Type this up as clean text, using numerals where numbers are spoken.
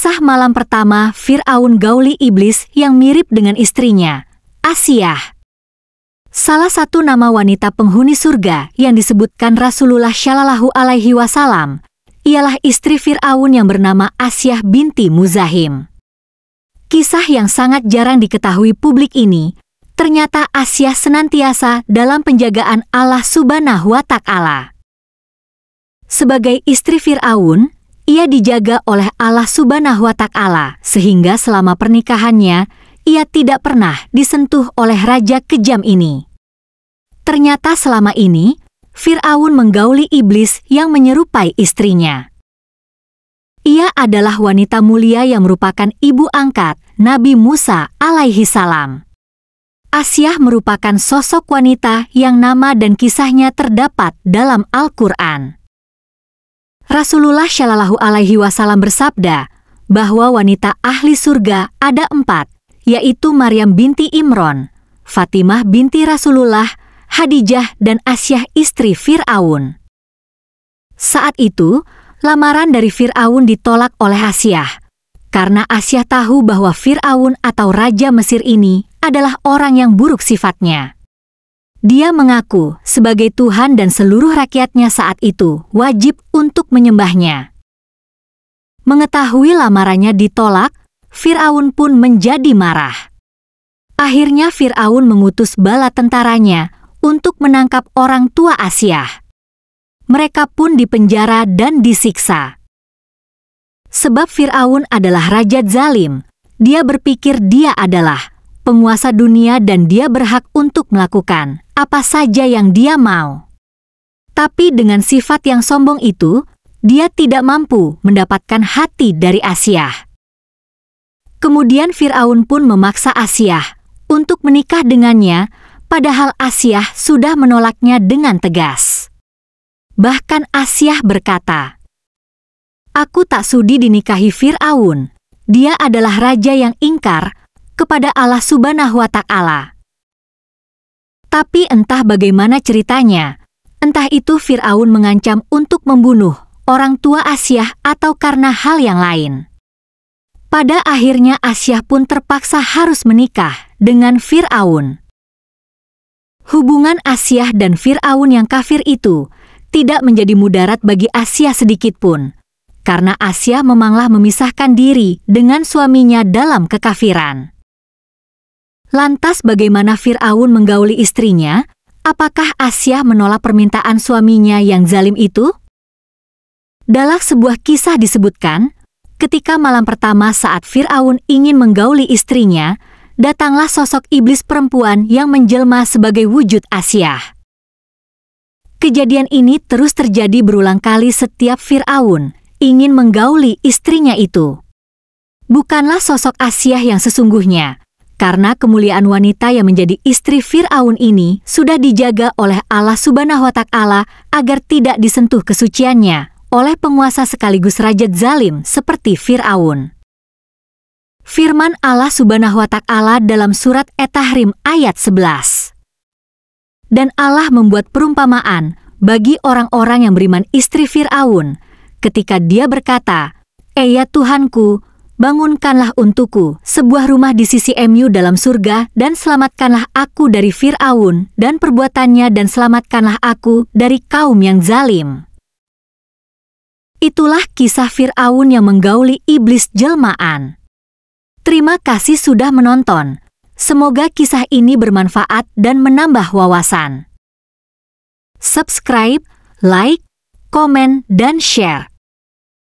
Kisah malam pertama Fir'aun gauli iblis yang mirip dengan istrinya, Asiyah. Salah satu nama wanita penghuni surga yang disebutkan Rasulullah Shallallahu Alaihi Wasallam ialah istri Fir'aun yang bernama Asiyah binti Muzahim. Kisah yang sangat jarang diketahui publik ini, ternyata Asiyah senantiasa dalam penjagaan Allah Subhanahu wa Ta'ala. Sebagai istri Fir'aun, ia dijaga oleh Allah Subhanahu wa Ta'ala sehingga selama pernikahannya, ia tidak pernah disentuh oleh raja kejam ini. Ternyata selama ini, Fir'aun menggauli iblis yang menyerupai istrinya. Ia adalah wanita mulia yang merupakan ibu angkat Nabi Musa alaihi salam. Asiyah merupakan sosok wanita yang nama dan kisahnya terdapat dalam Al-Quran. Rasulullah Shallallahu Alaihi Wasallam bersabda bahwa wanita ahli surga ada 4, yaitu Maryam binti Imron, Fatimah binti Rasulullah, Khadijah dan Asiyah istri Fir'aun. Saat itu, lamaran dari Fir'aun ditolak oleh Asiyah, karena Asiyah tahu bahwa Fir'aun atau Raja Mesir ini adalah orang yang buruk sifatnya. Dia mengaku sebagai Tuhan dan seluruh rakyatnya saat itu wajib untuk menyembahnya. Mengetahui lamarannya ditolak, Fir'aun pun menjadi marah. Akhirnya Fir'aun mengutus bala tentaranya untuk menangkap orang tua Asiyah. Mereka pun dipenjara dan disiksa. Sebab Fir'aun adalah raja zalim, dia berpikir dia adalah penguasa dunia dan dia berhak untuk melakukan apa saja yang dia mau. Tapi dengan sifat yang sombong itu, dia tidak mampu mendapatkan hati dari Asiyah. Kemudian Fir'aun pun memaksa Asiyah untuk menikah dengannya, padahal Asiyah sudah menolaknya dengan tegas. Bahkan Asiyah berkata, "Aku tak sudi dinikahi Fir'aun. Dia adalah raja yang ingkar kepada Allah Subhanahu wa Ta'ala." Tapi entah bagaimana ceritanya, entah itu Fir'aun mengancam untuk membunuh orang tua Asiyah atau karena hal yang lain. Pada akhirnya Asiyah pun terpaksa harus menikah dengan Fir'aun. Hubungan Asiyah dan Fir'aun yang kafir itu tidak menjadi mudarat bagi Asiyah sedikitpun, karena Asiyah memanglah memisahkan diri dengan suaminya dalam kekafiran. Lantas bagaimana Fir'aun menggauli istrinya? Apakah Asiyah menolak permintaan suaminya yang zalim itu? Dalam sebuah kisah disebutkan, ketika malam pertama saat Fir'aun ingin menggauli istrinya, datanglah sosok iblis perempuan yang menjelma sebagai wujud Asiyah. Kejadian ini terus terjadi berulang kali setiap Fir'aun ingin menggauli istrinya itu. Bukanlah sosok Asiyah yang sesungguhnya, karena kemuliaan wanita yang menjadi istri Fir'aun ini sudah dijaga oleh Allah Subhanahu wa Ta'ala agar tidak disentuh kesuciannya oleh penguasa sekaligus raja zalim seperti Fir'aun. Firman Allah Subhanahu wa Ta'ala dalam surat At-Tahrim ayat 11. Dan Allah membuat perumpamaan bagi orang-orang yang beriman istri Fir'aun ketika dia berkata, "Ya Tuhanku, bangunkanlah untukku sebuah rumah di sisi MU dalam surga dan selamatkanlah aku dari Fir'aun dan perbuatannya dan selamatkanlah aku dari kaum yang zalim." Itulah kisah Fir'aun yang menggauli iblis jelmaan. Terima kasih sudah menonton. Semoga kisah ini bermanfaat dan menambah wawasan. Subscribe, like, komen, dan share.